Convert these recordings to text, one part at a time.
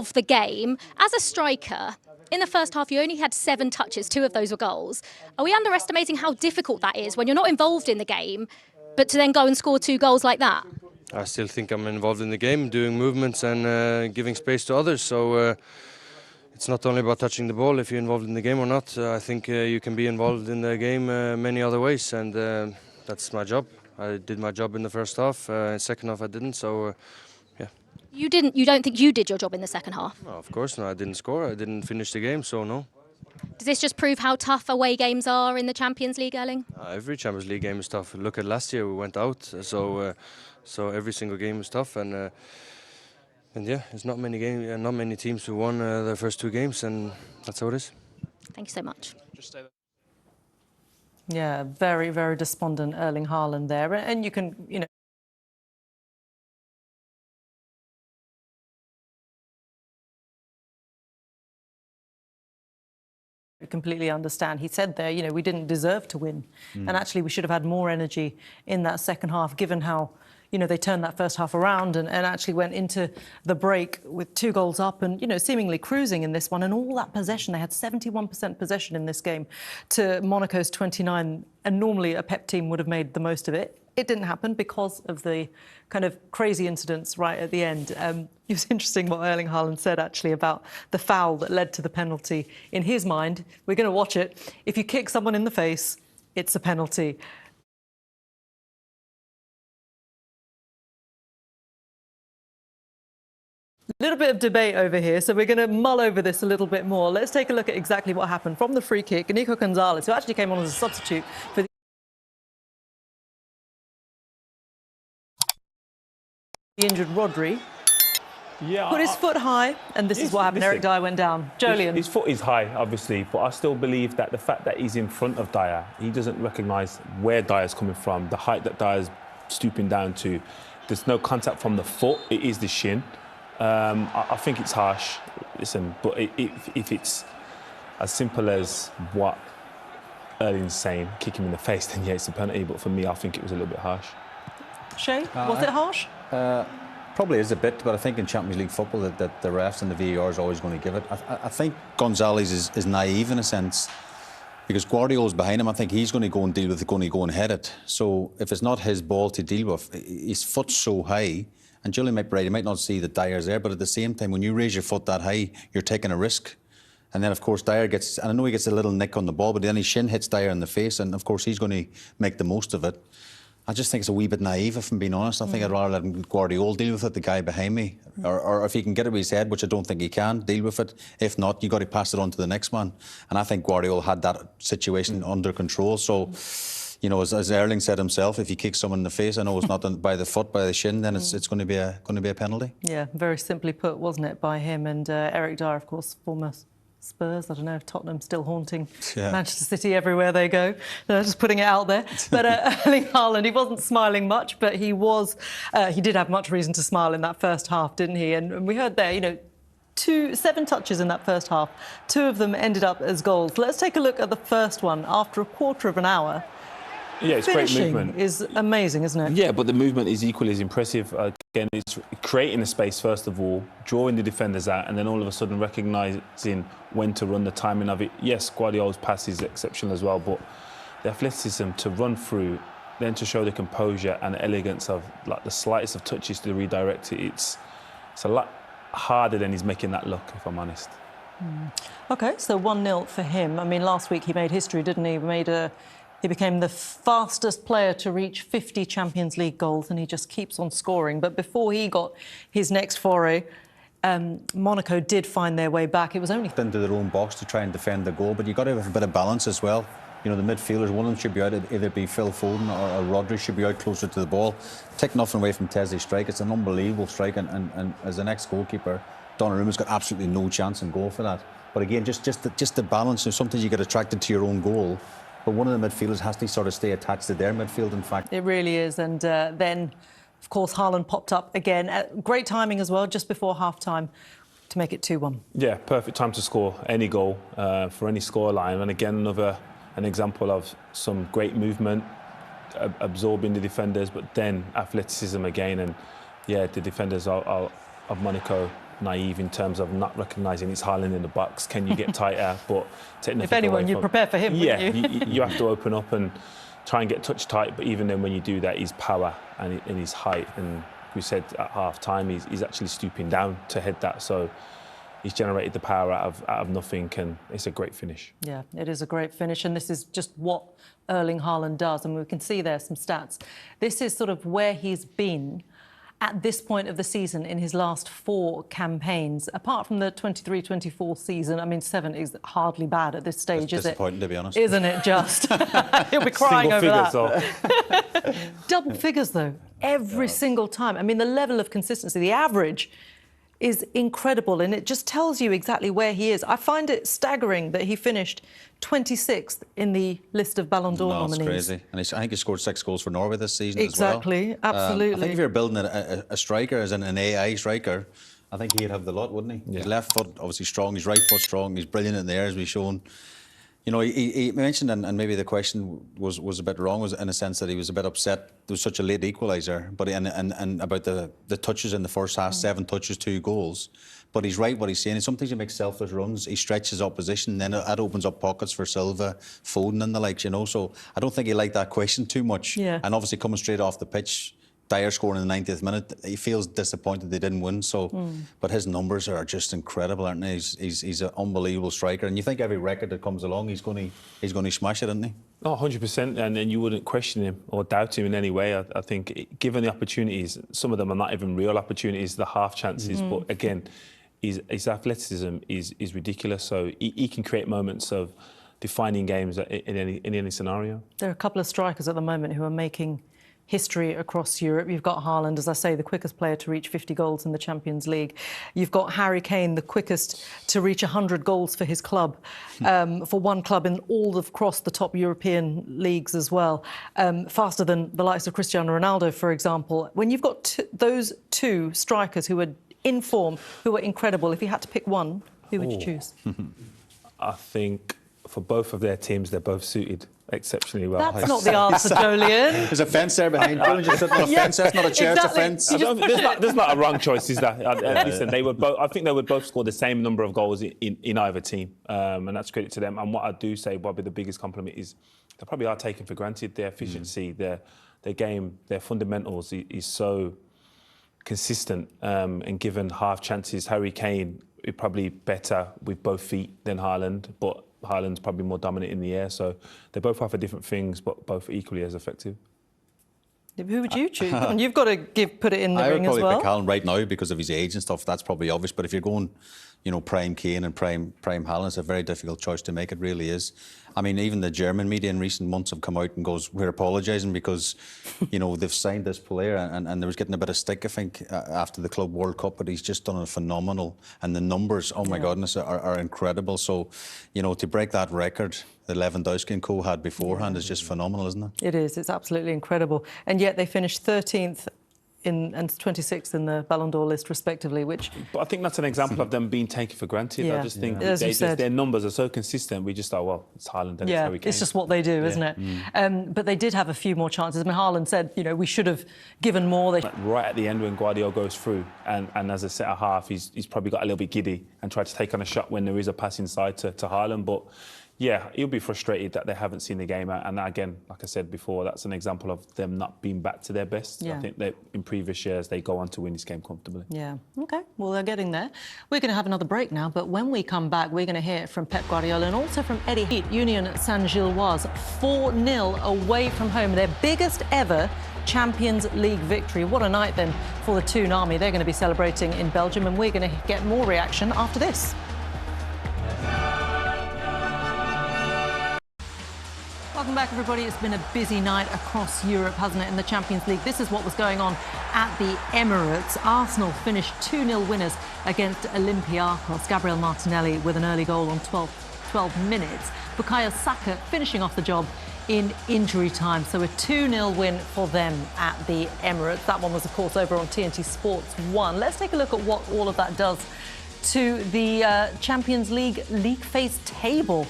of the game. As a striker, in the first half, you only had 7 touches, 2 of those were goals. Are we underestimating how difficult that is when you're not involved in the game, but to then go and score 2 goals like that? I still think I'm involved in the game, doing movements and giving space to others. So it's not only about touching the ball if you're involved in the game or not. I think you can be involved in the game many other ways, and that's my job. I did my job in the first half. In the second half, I didn't. So yeah. You don't think you did your job in the second half? No, of course, no. I didn't score. I didn't finish the game. So no. Does this just prove how tough away games are in the Champions League, Erling? Every Champions League game is tough. Look at last year, we went out. So every single game is tough, and yeah, there's not many teams who won their first 2 games, and that's how it is. Thank you so much. Yeah, very, very despondent Erling Haaland there, and you can, completely understand. He said there, we didn't deserve to win, and actually we should have had more energy in that second half, given how they turned that first half around and actually went into the break with 2 goals up and, seemingly cruising in this one. And all that possession, they had 71% possession in this game to Monaco's 29. And normally a Pep team would have made the most of it. It didn't happen because of the kind of crazy incidents right at the end. It was interesting what Erling Haaland said, actually, about the foul that led to the penalty. In his mind, we're going to watch it. If you kick someone in the face, it's a penalty. A little bit of debate over here, so we're going to mull over this a little bit more. Let's take a look at exactly what happened from the free kick. Nico Gonzalez, who actually came on as a substitute for the injured Rodri, put his foot high, and this is what happened. Eric Dier went down. Jolien. His foot is high, obviously, but I still believe that the fact that he's in front of Dier, he doesn't recognise where Dier's coming from, the height that Dier's stooping down to. There's no contact from the foot, it is the shin. I think it's harsh, listen, but if it's as simple as what Erling's saying, kick him in the face, then yeah, it's a penalty. But for me, I think it was a little bit harsh. Shay, was it harsh? Probably is a bit, but I think in Champions League football that the refs and the VAR is always going to give it. I think Gonzalez is naive in a sense, because Guardiola's behind him. I think he's going to go and deal with it, going to go and head it. So if it's not his ball to deal with, his foot's so high. And Julian might be right, he might not see that Dier's there, but at the same time, when you raise your foot that high, you're taking a risk. And then, of course, Dier gets, and I know he gets a little nick on the ball, but then his shin hits Dier in the face, and of course, he's going to make the most of it. I just think it's a wee bit naive, if I'm being honest. I think I'd rather let Guardiola deal with it, the guy behind me. Or if he can get it with his head, which I don't think he can, deal with it. If not, you've got to pass it on to the next man. And I think Guardiola had that situation under control. So, as Erling said himself, if you kick someone in the face, I know it's not by the foot, by the shin, then it's going to be a penalty. Yeah, very simply put, wasn't it, by him. And Eric Dier, of course, former Spurs. I don't know if Tottenham's still haunting Manchester City everywhere they go. Just putting it out there. But Erling Haaland, he wasn't smiling much, but he did have much reason to smile in that first half, didn't he? And we heard there, 7 touches in that first half. 2 of them ended up as goals. Let's take a look at the first one after a quarter of an hour. Yeah, it's great movement. Is amazing, isn't it? Yeah, but the movement is equally as impressive. Again, it's creating a space, first of all, drawing the defenders out, and then all of a sudden recognising when to run, the timing of it. Yes, Guardiola's pass is exceptional as well, but the athleticism to run through, then to show the composure and elegance of like the slightest of touches to redirect it, it's a lot harder than he's making that look, if I'm honest. OK, so 1-0 for him. I mean, last week he made history, didn't he? He became the fastest player to reach 50 Champions League goals, and he just keeps on scoring. But before he got his next foray, Monaco did find their way back. It was only into their own box to try and defend the goal, but you've got to have a bit of balance as well. The midfielders, one of them should be out, either be Phil Foden or Rodri should be out closer to the ball. Take nothing away from Teze's strike. It's an unbelievable strike, and as an ex-goalkeeper, Donnarumma's got absolutely no chance in goal for that. But again, just the balance. Sometimes you get attracted to your own goal. But one of the midfielders has to sort of stay attached to their midfield, in fact. It really is. And then, of course, Haaland popped up again. Great timing as well, just before half-time, to make it 2-1. Yeah, perfect time to score any goal for any scoreline. And again, an example of some great movement, absorbing the defenders, but then athleticism again. And yeah, the defenders of Monaco naive in terms of not recognising it's Haaland in the box. Can you get tighter? But if anyone, you'd prepare for him, yeah, wouldn't you? you have to open up and try and get touch tight. But even then, when you do that, his power and his height, and we said at half time, he's actually stooping down to head that. So he's generated the power out of nothing, and it's a great finish. Yeah, it is a great finish, and this is just what Erling Haaland does, and we can see there some stats. This is sort of where he's been at this point of the season in his last 4 campaigns. Apart from the 23-24 season, I mean, 7 is hardly bad at this stage, is it? Disappointing, to be honest. Isn't it just? He'll be crying over that. So. Double figures, though, every single time. I mean, the level of consistency, the average is incredible, and it just tells you exactly where he is. I find it staggering that he finished 26th in the list of Ballon d'Or nominees. That's crazy. And I think he scored 6 goals for Norway this season Exactly, as well. absolutely. I think if you're building a striker, as in an AI striker, I think he'd have the lot, wouldn't he? Yeah. His left foot, obviously strong, his right foot strong, he's brilliant in the air, as we've shown. You know, he mentioned, and maybe the question was a bit wrong, was in a sense that he was a bit upset there was such a late equaliser, but and about the touches in the first half, 7 touches, 2 goals. But he's right what he's saying. Sometimes he makes selfless runs, he stretches opposition, then that opens up pockets for Silva, Foden and the likes, you know. So I don't think he liked that question too much. Yeah. And obviously coming straight off the pitch, Dier scoring in the 90th minute, he feels disappointed they didn't win. So, but his numbers are just incredible, aren't they? He's an unbelievable striker, and you think every record that comes along, he's going to smash it, isn't he? Oh, 100%, and you wouldn't question him or doubt him in any way. I think, given the opportunities, some of them are not even real opportunities, the half chances. But again, his athleticism is ridiculous. So he can create moments of defining games in any scenario. There are a couple of strikers at the moment who are making history across Europe. You've got Haaland, as I say, the quickest player to reach 50 goals in the Champions League. You've got Harry Kane, the quickest to reach 100 goals for his club, for one club in all across the top European leagues as well, faster than the likes of Cristiano Ronaldo, for example. When you've got those 2 strikers who are in form, who are incredible, if you had to pick one, who would you choose? I think for both of their teams, they're both suited exceptionally well. That's not the answer, Jolien. There's a fence there behind. Jolien just sitting on a fence. That's not a chair, exactly. it's a fence. There's not a wrong choice, is there? Listen, I think they would both score the same number of goals in either team, and that's credit to them. And what I do say, Bobby, the biggest compliment is they probably are taken for granted. Their efficiency, their game, their fundamentals is so consistent, and given half chances, Harry Kane is probably better with both feet than Haaland, but Haaland's probably more dominant in the air, so they both offer different things, but both equally as effective. Who would you choose? And you've got to put it in the ring as well. I would probably pick Haaland right now because of his age and stuff. That's probably obvious. But if you're going, you know, prime Kane and prime Haaland, it's a very difficult choice to make. It really is. I mean, even the German media in recent months have come out and goes, we're apologising because, you know, they've signed this player, and there was getting a bit of stick, I think, after the Club World Cup, but he's just done a phenomenal, and the numbers, oh my goodness, are incredible. So, you know, to break that record that Lewandowski and co had beforehand is just phenomenal, isn't it? It is. It's absolutely incredible. And yet they finished 13th and 26th in the Ballon d'Or list, respectively, which... But I think that's an example of them being taken for granted. Yeah. I just think As you said. their numbers are so consistent, we just thought, well, it's Haaland and it's Harry Kane. It's just what they do, isn't it? But they did have a few more chances. I mean, Haaland said, you know, we should have given more. Right at the end when Guardiola goes through, and as a centre-half, he's probably got a little bit giddy and tried to take on a shot when there is a pass inside to Haaland, but... Yeah, he'll be frustrated that they haven't seen the game out. And again, like I said before, that's an example of them not being back to their best. Yeah. I think that in previous years, they go on to win this game comfortably. Yeah, OK. Well, they're getting there. We're going to have another break now, but when we come back, we're going to hear from Pep Guardiola and also from Eddie Heat. Union Saint-Gilloise, 4-0 away from home. Their biggest ever Champions League victory. What a night, then, for the Toon Army. They're going to be celebrating in Belgium, and we're going to get more reaction after this. Welcome back, everybody. It's been a busy night across Europe, hasn't it, in the Champions League. This is what was going on at the Emirates. Arsenal finished 2-0 winners against Olympiacos. Gabriel Martinelli with an early goal on 12 minutes. Bukayo Saka finishing off the job in injury time. So a 2-0 win for them at the Emirates. That one was, of course, over on TNT Sports 1. Let's take a look at what all of that does to the Champions League phase table.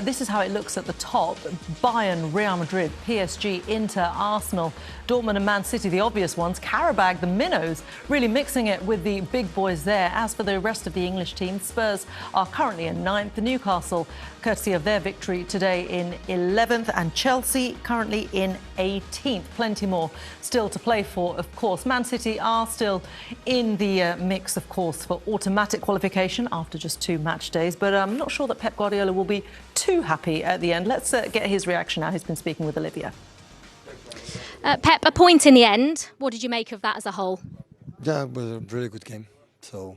This is how it looks at the top. Bayern, Real Madrid, PSG, Inter, Arsenal, Dortmund and Man City, the obvious ones. Karabag, the minnows, really mixing it with the big boys there. As for the rest of the English teams, Spurs are currently in 9th. Newcastle, courtesy of their victory today, in 11th. And Chelsea currently in 18th. Plenty more still to play for, of course. Man City are still in the mix, of course, for automatic qualification after just 2 match days. But I'm not sure that Pep Guardiola will be too happy at the end. Let's get his reaction now. He's been speaking with Olivia. Pep, a point in the end. What did you make of that as a whole? Yeah, it was a really good game. So,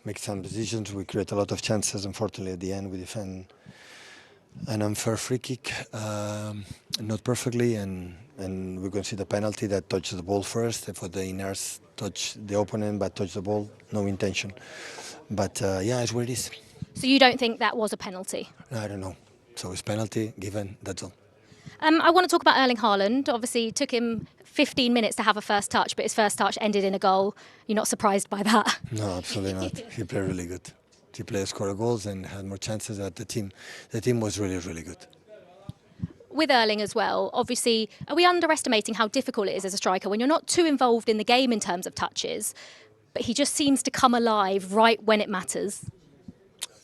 make some decisions. We create a lot of chances. Unfortunately, at the end, we defend an unfair free kick, not perfectly, and we can see the penalty that touched the ball first. For the inners, touch the opponent, but touch the ball, no intention. But yeah, it's what it is. So you don't think that was a penalty? I don't know. So it's penalty given. That's all. I want to talk about Erling Haaland. Obviously, it took him 15 minutes to have a first touch, but his first touch ended in a goal. You're not surprised by that? No, absolutely not. He played really good. He played, scored goals, and had more chances at the team. The team was really, really good. With Erling as well, obviously, are we underestimating how difficult it is as a striker when you're not too involved in the game in terms of touches, but he just seems to come alive right when it matters?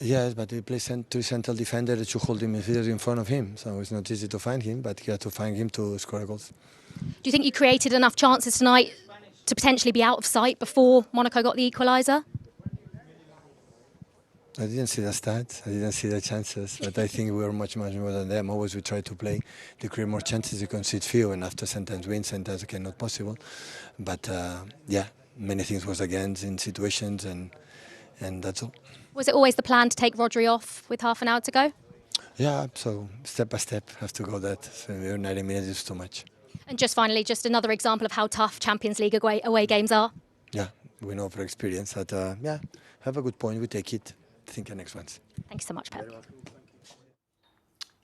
Yes, but he plays 2 central defenders to hold him in front of him, so it's not easy to find him, but you have to find him to score goals. Do you think you created enough chances tonight to potentially be out of sight before Monaco got the equaliser? I didn't see the stats, I didn't see the chances, but I think we were much more than them. Always we try to play to create more chances. You concede few, and after sometimes win, sometimes again not possible. But yeah, many things was against in situations, and that's all. Was it always the plan to take Rodri off with half an hour to go? Yeah, so step by step, have to go that. So 90 minutes is too much. And just finally, just another example of how tough Champions League away games are. Yeah, we know for experience that, yeah, have a good point, we take it. Think the next ones. Thank you so much, Pep.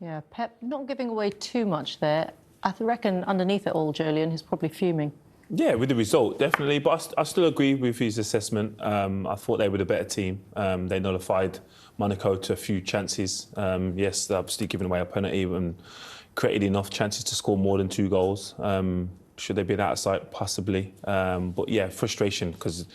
Yeah, Pep not giving away too much there. I reckon underneath it all, Julian, he's probably fuming. Yeah, with the result, definitely. But I still agree with his assessment. I thought they were the better team. They nullified Monaco to a few chances. Yes, they're obviously giving away a penalty and created enough chances to score more than 2 goals. Should they be out of sight? Possibly. But yeah, frustration, because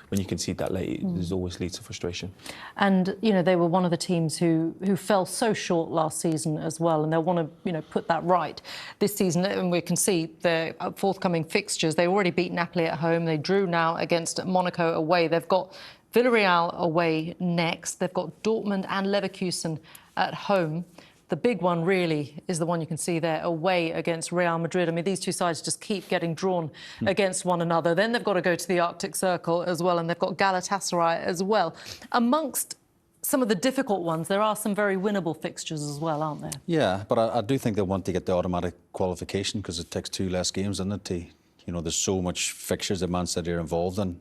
when you concede that late, it always leads to frustration. And, you know, they were one of the teams who fell so short last season as well, and they'll want to, you know, put that right this season. And we can see their forthcoming fixtures. They already beat Napoli at home. They drew now against Monaco away. They've got Villarreal away next. They've got Dortmund and Leverkusen at home. The big one really is the one you can see there, away against Real Madrid. I mean, these 2 sides just keep getting drawn against one another. Then they've got to go to the Arctic Circle as well, and they've got Galatasaray as well. Amongst some of the difficult ones, there are some very winnable fixtures as well, aren't there? Yeah, but I do think they want to get the automatic qualification because it takes 2 less games, doesn't it? To, you know, there's so much fixtures that Man City are involved in.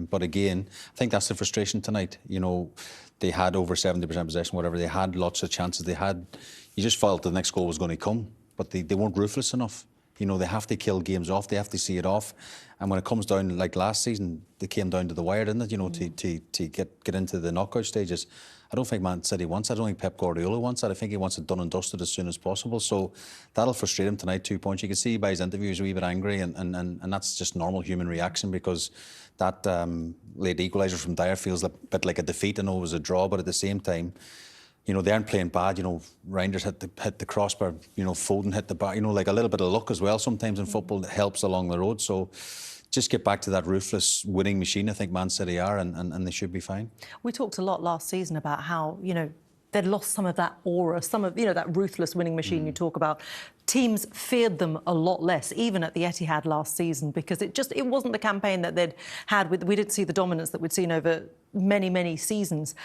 But again, I think that's the frustration tonight. You know, they had over 70% possession, whatever. They had lots of chances. You just felt the next goal was going to come, but they weren't ruthless enough. You know, they have to kill games off. They have to see it off. And when it comes down, like last season, they came down to the wire, didn't it? You know, to get into the knockout stages. I don't think Man City wants that. I don't think Pep Guardiola wants that. I think he wants it done and dusted as soon as possible. So that'll frustrate him tonight, 2 points. You can see by his interview he's a wee bit angry, and that's just normal human reaction because that late equaliser from Dier feels a bit like a defeat. I know it was a draw, but at the same time, you know, they aren't playing bad. You know, Reinders hit the crossbar. You know, Foden hit the bar. You know, like a little bit of luck as well sometimes in football that helps along the road. So just get back to that ruthless winning machine. I think Man City are, and they should be fine. We talked a lot last season about how, you know, they'd lost some of that aura, some of, you know, that ruthless winning machine you talk about. Teams feared them a lot less, even at the Etihad last season, because it wasn't the campaign that they'd had. We didn't see the dominance that we'd seen over many, many seasons.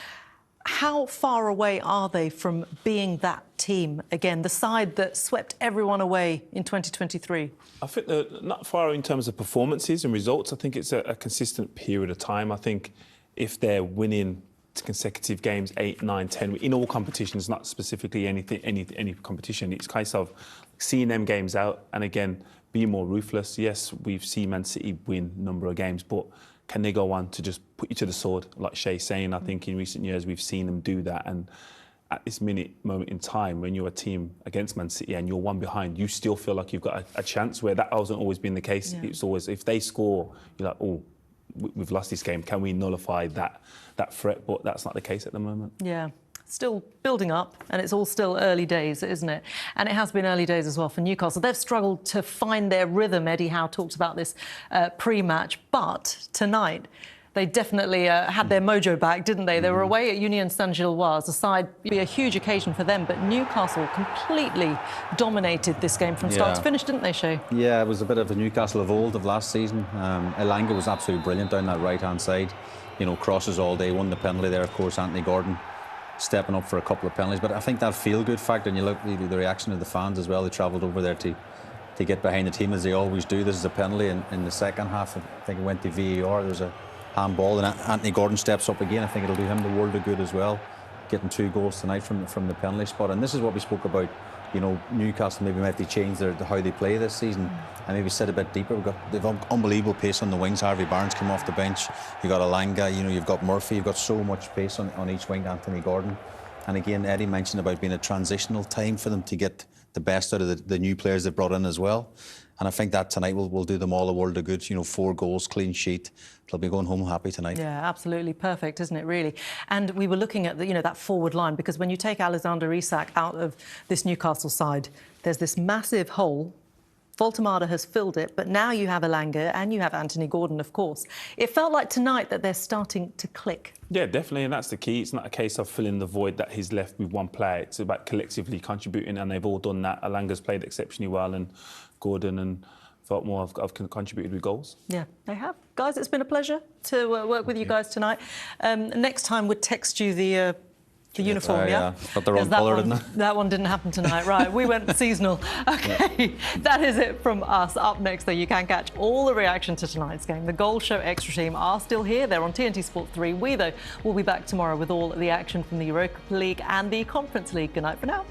How far away are they from being that team again, the side that swept everyone away in 2023? I think they're not far in terms of performances and results. I think it's a consistent period of time. I think if they're winning consecutive games, 8, 9, 10, in all competitions, not specifically any competition, it's kind of seeing them games out and again, being more ruthless. Yes, we've seen Man City win a number of games, but can they go on to just put you to the sword, like Shay's saying? I think in recent years we've seen them do that, and at this moment in time, when you're a team against Man City and you're one behind, you still feel like you've got a chance, where that hasn't always been the case. Yeah. It's always, if they score, you're like, oh, we've lost this game. Can we nullify that threat? But that's not the case at the moment. Yeah. Still building up, and it's all still early days, isn't it? And it has been early days as well for Newcastle. They've struggled to find their rhythm. Eddie Howe talked about this pre-match, but tonight they definitely had their mojo back, didn't they? They were away at Union Saint-Gilloise. A side be a huge occasion for them, but Newcastle completely dominated this game from start to finish, didn't they, Shay? Yeah, it was a bit of a Newcastle of old of last season. Elanga was absolutely brilliant down that right-hand side. You know, crosses all day, won the penalty there, of course, Anthony Gordon stepping up for a couple of penalties. But I think that feel-good factor, and you look at the reaction of the fans as well. They travelled over there to get behind the team, as they always do. This is a penalty in the second half. I think it went to VAR. There was a handball, and Anthony Gordon steps up again. I think it'll do him the world of good as well, getting 2 goals tonight from the penalty spot. And this is what we spoke about. You know, Newcastle maybe might have to change how they play this season and maybe sit a bit deeper. They've unbelievable pace on the wings. Harvey Barnes came off the bench. You've got Elanga, you know, you've got Murphy. You've got so much pace on each wing, Anthony Gordon. And again, Eddie mentioned about being a transitional time for them to get the best out of the new players they've brought in as well. And I think that tonight will do them all a world of good. You know, 4 goals, clean sheet. They'll be going home happy tonight. Yeah, absolutely perfect, isn't it, really? And we were looking at that forward line, because when you take Alexander Isak out of this Newcastle side, there's this massive hole. Voltemada has filled it, but now you have Elanga and you have Anthony Gordon, of course. It felt like tonight that they're starting to click. Yeah, definitely, and that's the key. It's not a case of filling the void that he's left with one player. It's about collectively contributing, and they've all done that. Elanga's played exceptionally well, and Gordon and Voltemada have contributed with goals. Yeah, they have. Guys, it's been a pleasure to work with you guys tonight. Next time we'll text you the uniform, Got the wrong colour, didn't I? That one didn't happen tonight, right? We went seasonal. OK, that is it from us. Up next, though, you can catch all the reaction to tonight's game. The Goal Show Extra Team are still here. They're on TNT Sport 3. We, though, will be back tomorrow with all the action from the Europa League and the Conference League. Good night for now.